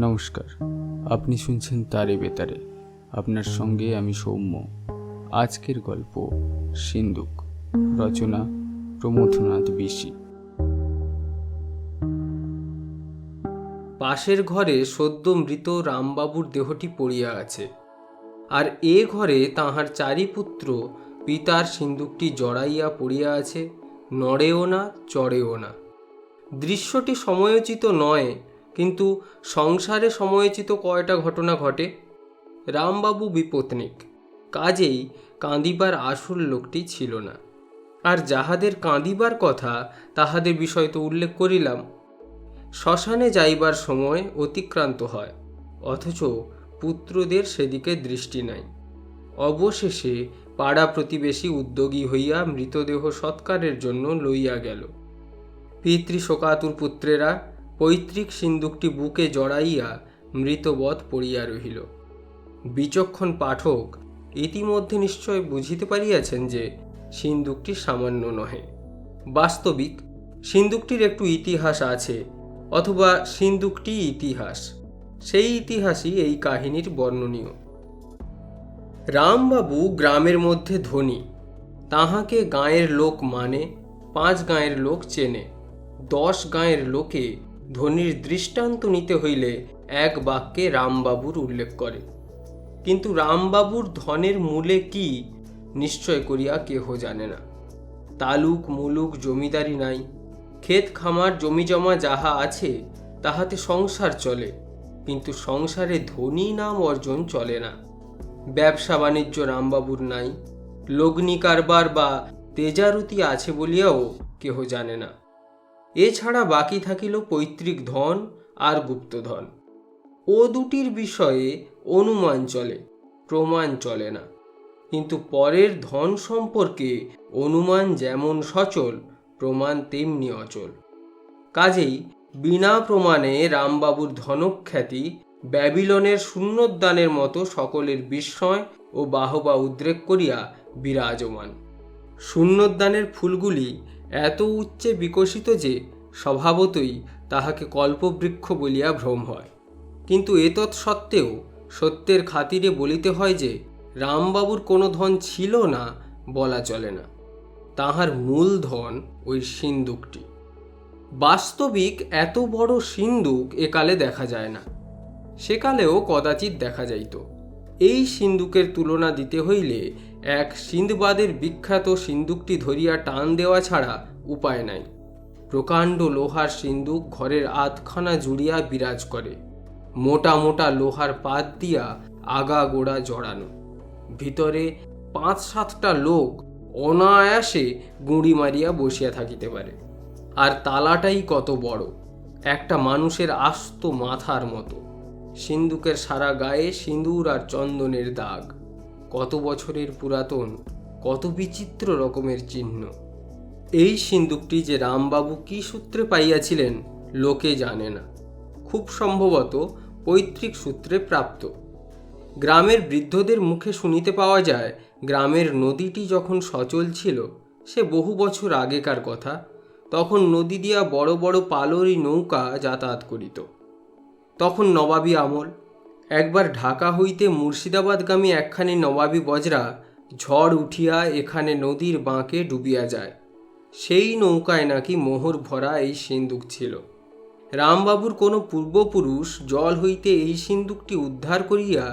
নমস্কার, আপনি শুনছেন তারে বেতারে। আপনার সঙ্গে আমি সৌম্য। আজকের গল্প সিন্দুক, রচনা প্রমথনাথ বিশি। পাশের ঘরে সদ্য মৃত রামবাবুর দেহটি পড়িয়া আছে, আর এ ঘরে তাহার চারি পুত্র পিতার সিন্দুকটি জড়াইয়া পড়িয়া আছে, নড়েও না চড়েও না। দৃশ্যটি সময়োচিত নয়, কিন্তু সংসারে সময়োচিত কয়টা ঘটনা ঘটে। রামবাবু বিপত্নিক, কাজেই কাঁদিবার আসল লোকটি ছিল না। আর যাহাদের কাঁদিবার কথা তাহাদের বিষয় তো উল্লেখ করিলাম। শ্মশানে যাইবার সময় অতিক্রান্ত হয়, অথচ পুত্রদের সেদিকে দৃষ্টি নাই। অবশেষে পাড়া প্রতিবেশী উদ্যোগী হইয়া মৃতদেহ সৎকারের জন্য লইয়া গেল। পিতৃশোকাতুর পুত্রেরা পৈতৃক সিন্দুকটি বুকে জড়াইয়া মৃতবৎ পড়িয়া রহিল। বিচক্ষণ পাঠক ইতিমধ্যে নিশ্চয় বুঝিতে পারিয়াছেন যে সিন্দুকটি সামান্য নহে। বাস্তবিক সিন্দুকটির একটু ইতিহাস আছে, অথবা সিন্দুকটি ইতিহাস। সেই ইতিহাসই এই কাহিনীর বর্ণনীয়। রামবাবু গ্রামের মধ্যে ধনী। তাহাকে গাঁয়ের লোক মানে, 5 গাঁয়ের লোক চেনে। 10 গাঁয়ের লোকে ধনীর দৃষ্টান্ত নিতে হইলে এক বাক্যে রামবাবুর উল্লেখ করে। কিন্তু রামবাবুর ধনের মূলে কি নিশ্চয় করিয়া কেহ জানে না। তালুক মুলুক জমিদারি নাই, ক্ষেত খামার জমিজমা যাহা আছে তাহাতে সংসার চলে, কিন্তু সংসারে ধনী নাম অর্জন চলে না। ব্যবসা বাণিজ্য রামবাবুর নাই, লগ্নি কারবার বা তেজারতি আছে বলিয়াও কেহ জানে না। এছাড়া বাকি থাকিল পৈতৃক ধন আর গুপ্তধন। ও দুটির বিষয়ে অনুমান চলে, প্রমাণ চলে না। কিন্তু পরের ধন সম্পর্কে অনুমান যেমন সচল, প্রমাণ তেমনি অচল। কাজেই বিনা প্রমাণে রামবাবুর ধনখ্যাতি ব্যাবিলনের শূন্যদানের মতো সকলের বিস্ময় ও বাহবা উদ্রেক করিয়া বিরাজমান। শূন্যদানের ফুলগুলি এত উচ্চে বিকশিত যে স্বভাবতই তাহাকে কল্পবৃক্ষ বলিয়া ভ্রম হয়। কিন্তু এতৎসত্ত্বেও সত্যের খাতিরে বলিতে হয় যে রামবাবুর কোনো ধন ছিল না বলা চলে না। তাহার মূল ধন ওই সিন্দুকটি। বাস্তবিক এত বড় সিন্দুক একালে দেখা যায় না, সেকালেও কদাচিৎ দেখা যাইত। এই সিন্দুকের তুলনা দিতে হইলে এক সিন্দবাদের বিখ্যাত সিন্দুকটি ধরিয়া টান দেওয়া ছাড়া উপায় নাই। প্রকাণ্ড লোহার সিন্দুক ঘরের আধখানা জুড়িয়া বিরাজ করে, মোটা মোটা লোহার পাত দিয়া আগা গোড়া জড়ানো। ভিতরে 5-7টা লোক অনায়াসে গুঁড়ি মারিয়া বসিয়া থাকিতে পারে। আর তালাটাই কত বড়, একটা মানুষের আস্ত মাথার মতো। সিন্দুকের সারা গায়ে সিঁদুর আর চন্দনের দাগ, কত বছরের পুরাতন, কত বিচিত্র রকমের চিহ্ন। এই সিন্দুকটি যে রামবাবু কি সূত্রে পাইয়াছিলেন লোকে জানে না, খুব সম্ভবত পৈতৃক সূত্রে প্রাপ্ত। গ্রামের বৃদ্ধদের মুখে শুনিতে পাওয়া যায়, গ্রামের নদীটি যখন সচল ছিল, সে বহু বছর আগেকার কথা, তখন নদী দিয়া বড় বড় পালরি নৌকা যাতায়াত করিত। তখন নবাবী আমল। একবার ঢাকা হইতে মুর্শিদাবাদগামী একখানি নবাবী বজরা ঝড় উঠিয়া এখানে নদীর বাঁকে ডুবিয়া যায়। সেই নৌকায় নাকি মোহর ভরা এই সিন্দুক ছিল। রামবাবুর কোনো পূর্বপুরুষ জল হইতে এই সিন্দুকটি উদ্ধার করিয়া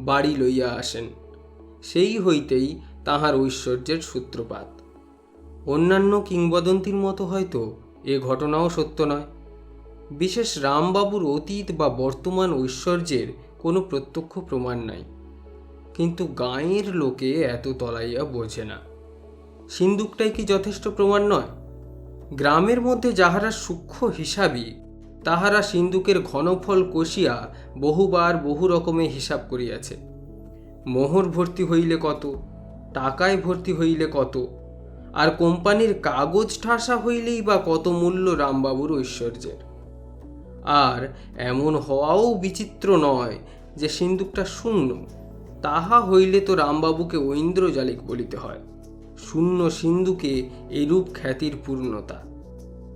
বাড়ি লইয়া আসেন। সেই হইতেই তাহার ঐশ্বর্যের সূত্রপাত। অন্যান্য কিংবদন্তির মতো হয়তো এ ঘটনাও সত্য নয়। বিশেষ রামবাবুর অতীত বা বর্তমান ঐশ্বর্যের কোনো প্রত্যক্ষ প্রমাণ নাই, কিন্তু গাঁয়ের লোকে এত তলাইয়া বোঝে না। সিন্দুকটাই কি যথেষ্ট প্রমাণ নয়? গ্রামের মধ্যে যাহারা সূক্ষ্ম হিসাবী, তাহারা সিন্দুকের ঘনফল কষিয়া বহুবার বহু রকমে হিসাব করিয়াছে। মোহর ভর্তি হইলে কত, টাকায় ভর্তি হইলে কত, আর কোম্পানির কাগজ ঠাসা হইলেই বা কত মূল্য রামবাবুর ঐশ্বর্যের। আর এমন হওয়াও বিচিত্র নয় যে সিন্দুকটা শূন্য। তাহা হইলে তো রামবাবুকে ঐন্দ্রজালিক বলিতে হয়। শূন্য সিন্দুকে এরূপ খ্যাতির পূর্ণতা।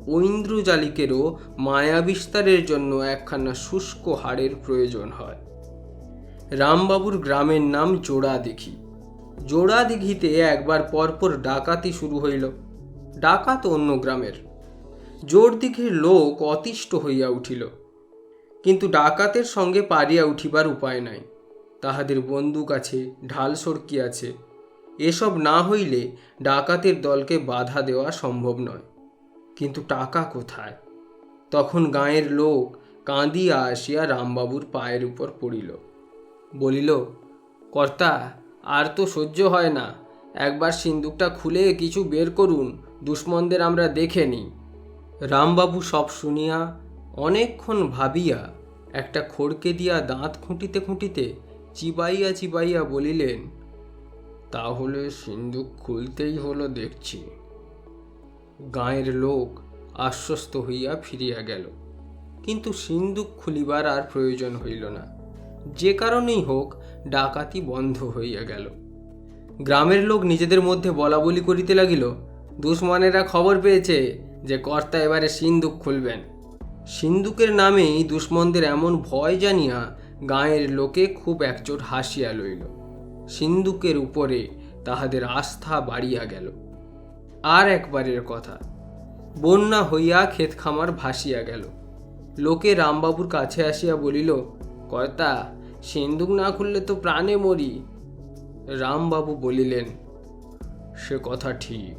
ঐন্দ্রজালিকেরও মায়া বিস্তারের জন্য একখানা শুষ্ক হাড়ের প্রয়োজন হয়। রামবাবুর গ্রামের নাম জোড়াদিঘি। জোড়াদিঘিতে একবার পরপর ডাকাতি শুরু হইল। ডাকাত অন্য গ্রামের। জোড়দিঘির লোক অতিষ্ঠ হইয়া উঠিল, কিন্তু ডাকাতের সঙ্গে পারিয়া উঠিবার উপায় নাই। তাহাদের বন্দুক আছে, ঢাল সড়কি আছে। এসব না হইলে ডাকাতের দলকে বাধা দেওয়া সম্ভব নয়। কিন্তু টাকা কোথায়? তখন গাঁয়ের লোক কাঁদিয়া আসিয়া রামবাবুর পায়ের উপর পড়িল, বলিল, কর্তা, আর তো সহ্য হয় না, একবার সিন্দুকটা খুলে কিছু বের করুন, দুশ্মনদের আমরা দেখে নিই। রামবাবু সব শুনিয়া অনেকক্ষণ ভাবিয়া একটা খড়কে দিয়া দাঁত খুঁটিতে খুঁটিতে চিবাইয়া চিবাইয়া বলিলেন, তাহলে সিন্দুক খুলতেই হলো দেখছি। গাঁয়ের লোক আশ্বস্ত হইয়া ফিরিয়া গেল, কিন্তু সিন্দুক খুলিবার আর প্রয়োজন হইল না। যে কারণেই হোক ডাকাতি বন্ধ হইয়া গেল। গ্রামের লোক নিজেদের মধ্যে বলা বলি করিতে লাগিল, দুশ্মনেরা খবর পেয়েছে যে কর্তা এবারে সিন্দুক খুলবেন। সিন্দুকের নামেই দুশ্মনদের এমন ভয় জানিয়া গাঁয়ের লোকে খুব একচোট হাসিয়া লইল। সিন্দুকের উপরে তাহাদের আস্থা বাড়িয়া গেল। আর একবারের কথা, বন্যা হইয়া ক্ষেত খামার ভাসিয়া গেল। লোকে রামবাবুর কাছে আসিয়া বলিল, কর্তা, সিন্দুক না খুললে তো প্রাণে মরি। রামবাবু বলিলেন, সে কথা ঠিক,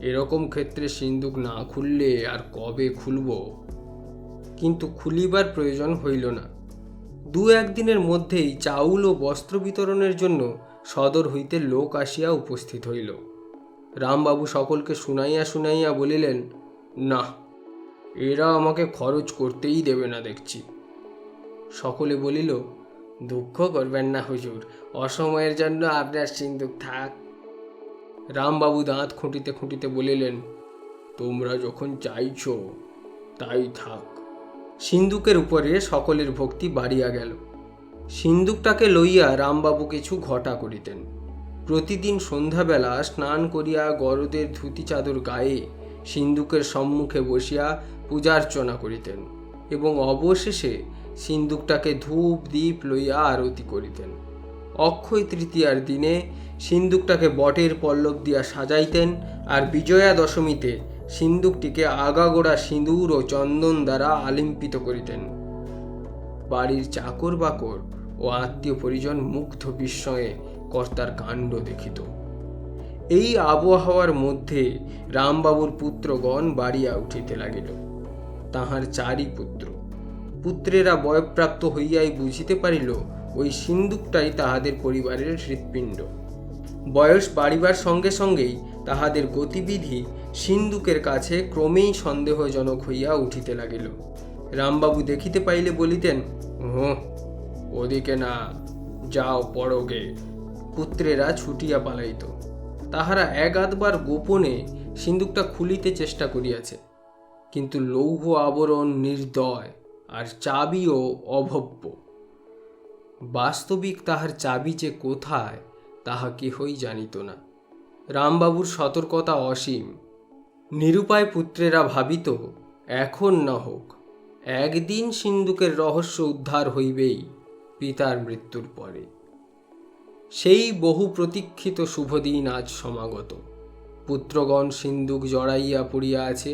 এরকম ক্ষেত্রে সিন্দুক না খুললে আর কবে খুলব? কিন্তু খুলিবার প্রয়োজন হইল না। দু একদিনের মধ্যেই চাউল ও বস্ত্র বিতরণের জন্য সদর হইতে লোক আসিয়া উপস্থিত হইল। রামবাবু সকলকে শুনাইয়া শুনাইয়া বলিলেন, না, এরা আমাকে খরচ করতেই দেবে না দেখছি। সকলে বলিল, দুঃখ করবেন না হুজুর, অসময়ের জন্য আপনার সিন্দুক থাক। রামবাবু দাঁত খুঁটিতে খুঁটিতে বলিলেন, তোমরা যখন চাইছ তাই থাক। সিন্দুকের উপরে সকলের ভক্তি বাড়িয়া গেল। সিন্দুকটাকে লইয়া রামবাবু কিছু ঘটা করিতেন। প্রতিদিন সন্ধ্যাবেলা স্নান করিয়া গরদের ধুতি চাদর গায়ে সিন্দুকের সম্মুখে বসিয়া পূজার্চনা করিতেন এবং অবশেষে সিন্দুকটাকে ধূপ দীপ লইয়া আরতি করিতেন। অক্ষয় তৃতীয়ার দিনে সিন্দুকটাকে বটের পল্লব দিয়া সাজাইতেন, আর বিজয়া দশমীতে সিন্দুকটিকে আগাগোড়া সিঁদুর ও চন্দন দ্বারা আলিম্পিত করিতেন। বাড়ির চাকর বাকর ও আত্মীয় পরিজন মুগ্ধ বিস্ময়ে কর্তার কাণ্ড দেখিত। এই আবহাওয়ার মধ্যে রামবাবুর পুত্রগণ বাড়িয়া উঠিতে লাগিল। তাহার 4 পুত্র। পুত্রেরা বয়প্রাপ্ত হইয়াই বুঝিতে পারিল ওই সিন্দুকটাই তাহাদের পরিবারের হৃৎপিণ্ড। বয়স বাড়িবার সঙ্গে সঙ্গেই তাহাদের গতিবিধি সিন্দুকের কাছে ক্রমেই সন্দেহজনক হইয়া উঠিতে লাগিল। রামবাবু দেখিতে পাইলে বলিতেন, ওদিকে না, যাও পড়োগে। পুত্রেরা ছুটিয়া পালাইত। তাহারা এক-আধবার গোপনে সিন্দুকটা খুলিতে চেষ্টা করিয়াছে, কিন্তু লৌহ আবরণ নির্দয় আর চাবিও অভব্য। বাস্তবিক তাহার চাবি যে কোথায় তাহা কেহই জানিত না। রামবাবুর সতর্কতা অসীম। নিরুপায় পুত্রেরা ভাবিত, এখন না হোক, একদিন সিন্দুকের রহস্য উদ্ধার হইবেই পিতার মৃত্যুর পরে। সেই বহু প্রতীক্ষিত শুভদিন আজ সমাগত। পুত্রগণ সিন্দুক জড়াইয়া পড়িয়া আছে,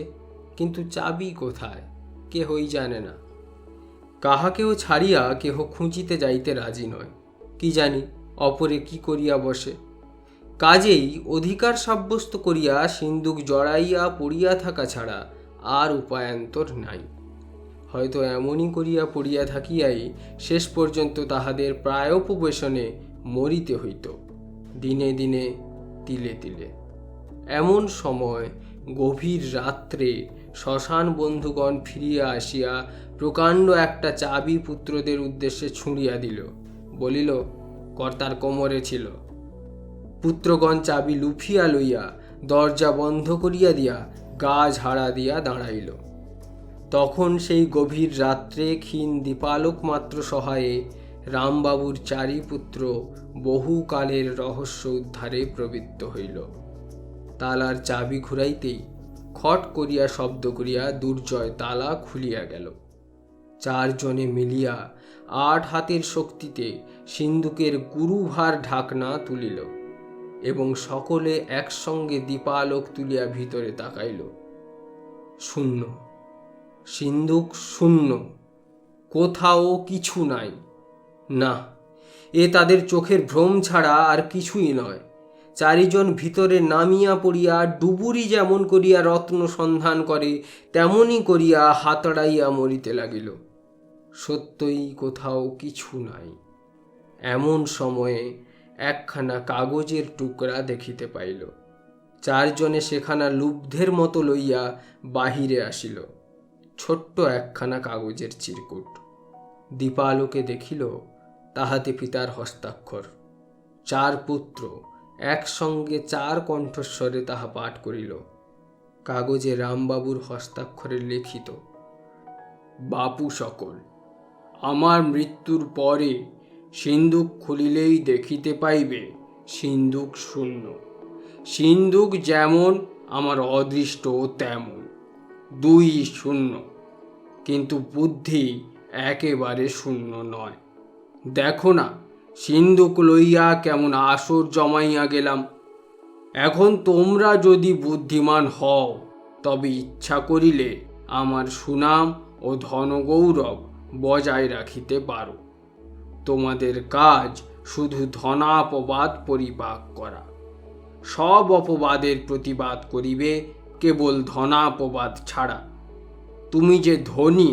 কিন্তু চাবি কোথায় কেহই জানে না। কাহাকেও ছাড়িয়া কেহ খুঁজিতে যাইতে রাজি নয়। কি জানি অপরে কি করিয়া বসে। কাজেই অধিকার সাব্যস্ত করিয়া সিন্দুক জড়াইয়া পড়িয়া থাকা ছাড়া আর উপায়ান্তর নাই। হয়তো এমনই করিয়া পড়িয়া থাকিয়াই শেষ পর্যন্ত তাহাদের প্রায়োপবেশনে মরিতে হইত, দিনে দিনে তিলে তিলে। এমন সময় গভীর রাত্রে শ্মশান বন্ধুগণ ফিরিয়া আসিয়া প্রকাণ্ড একটা চাবি পুত্রদের উদ্দেশ্যে ছুঁড়িয়া দিল। বলিল, কর্তার কোমরে ছিল। পুত্রগণ চাবি লুফিয়া লইয়া দরজা বন্ধ করিয়া দিয়া গা ঝাড়া দিয়া দাঁড়াইল। তখন সেই গভীর রাত্রে ক্ষীণ দীপালোক মাত্র সহায়ে রামবাবুর 4 পুত্র বহুকালের রহস্য উদ্ধারে প্রবৃত্ত হইল। তালার চাবি ঘুরাইতেই খট করিয়া শব্দ করিয়া দুর্জয় তালা খুলিয়া গেল। 4 জনে মিলিয়া 8 হাতের শক্তিতে সিন্ধুকের গুরুভার ঢাকনা তুলিল এবং সকলে একসঙ্গে দীপালোক তুলিয়া ভিতরে তাকাইল। শূন্য, সিন্ধুক শূন্য, কোথাও কিছু নাই। না, এ তাদের চোখের ভ্রম ছাড়া আর কিছুই নয়। 4 জন ভিতরে নামিয়া পড়িয়া ডুবুরি যেমন করিয়া রত্ন সন্ধান করে তেমনি করিয়া হাতড়াইয়া মরিতে লাগিল। সত্যই কোথাও কিছু নাই। এমন সময়ে একখানা কাগজের টুকরা দেখিতে পাইল। 4 জনে সেখানা লুব্ধের মতো লইয়া বাহিরে আসিল। ছোট্ট একখানা কাগজের চিরকুট। দীপালোকে দেখিল তাহাতে পিতার হস্তাক্ষর। 4 পুত্র একসঙ্গে 4 কণ্ঠস্বরে তাহা পাঠ করিল। কাগজে রামবাবুর হস্তাক্ষরে লিখিত, বাপু সকল, আমার মৃত্যুর পরে সিন্ধুক খুলিলেই দেখিতে পাইবে সিন্ধুক শূন্য। সিন্ধুক যেমন আমার অদৃষ্ট তেমন, 2 শূন্য, কিন্তু বুদ্ধি একেবারে শূন্য নয়। দেখো না, সিন্ধুক লইয়া কেমন আসর জমাইয়া গেলাম। এখন তোমরা যদি বুদ্ধিমান হও তবে ইচ্ছা করিলে আমার সুনাম ও ধনগৌরব বজায় রাখিতে পারো। তোমাদের কাজ শুধু ধনাপবাদ পরিপাক করা। সব অপবাদের প্রতিবাদ করিবে, কেবল ধনাপবাদ ছাড়া। তুমি যে ধনী,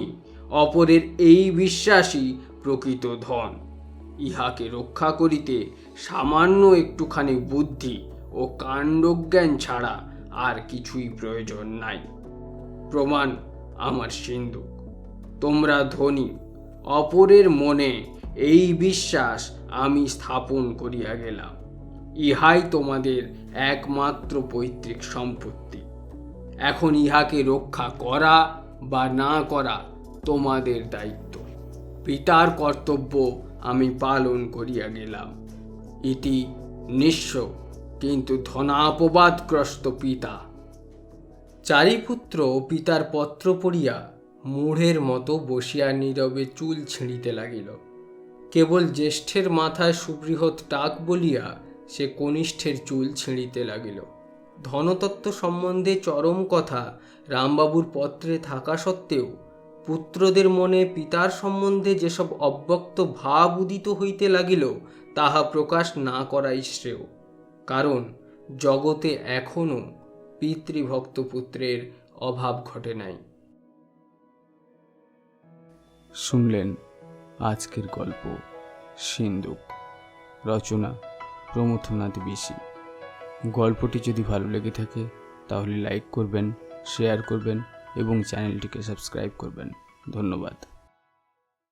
অপরের এই বিশ্বাসই প্রকৃত ধন। ইহাকে রক্ষা করিতে সামান্য একটুখানি বুদ্ধি ও কাণ্ডজ্ঞান ছাড়া আর কিছুই প্রয়োজন নাই। প্রমাণ আমার সিন্ধুক। তোমরা ধনী, অপরের মনে এই বিশ্বাস আমি স্থাপন করিয়া গেলাম। ইহাই তোমাদের একমাত্র পৈতৃক সম্পত্তি। এখন ইহাকে রক্ষা করা বা না করা তোমাদের দায়িত্ব। পিতার কর্তব্য আমি পালন করিয়া গেলাম। ইতি নিঃস্ব কিন্তু ধনাপবাদগ্রস্ত পিতা। 4 পুত্র পিতার পত্র পড়িয়া মূঢ়ের মতো বসিয়া নীরবে চুল ছিঁড়িতে লাগিল। কেবল জ্যেষ্ঠের মাথায় সুবৃহৎ টাক বলিয়া সে কনিষ্ঠের চুল ছিঁড়িতে লাগিল। ধনতত্ত্ব সম্বন্ধে চরম কথা রামবাবুর পত্রে থাকা সত্ত্বেও পুত্রদের মনে পিতার সম্বন্ধে যেসব অব্যক্ত ভাব উদিত হইতে লাগিল তাহা প্রকাশ না করাই শ্রেয়। কারণ জগতে এখনও পিতৃভক্ত পুত্রের অভাব ঘটে নাই। শুনলেন আজকের গল্প সিন্ধুক, রচনা প্রমথনাথ বিশি। গল্পটি যদি ভালো লেগে থাকে তাহলে লাইক করবেন, শেয়ার করবেন এবং চ্যানেলটিকে সাবস্ক্রাইব করবেন। ধন্যবাদ।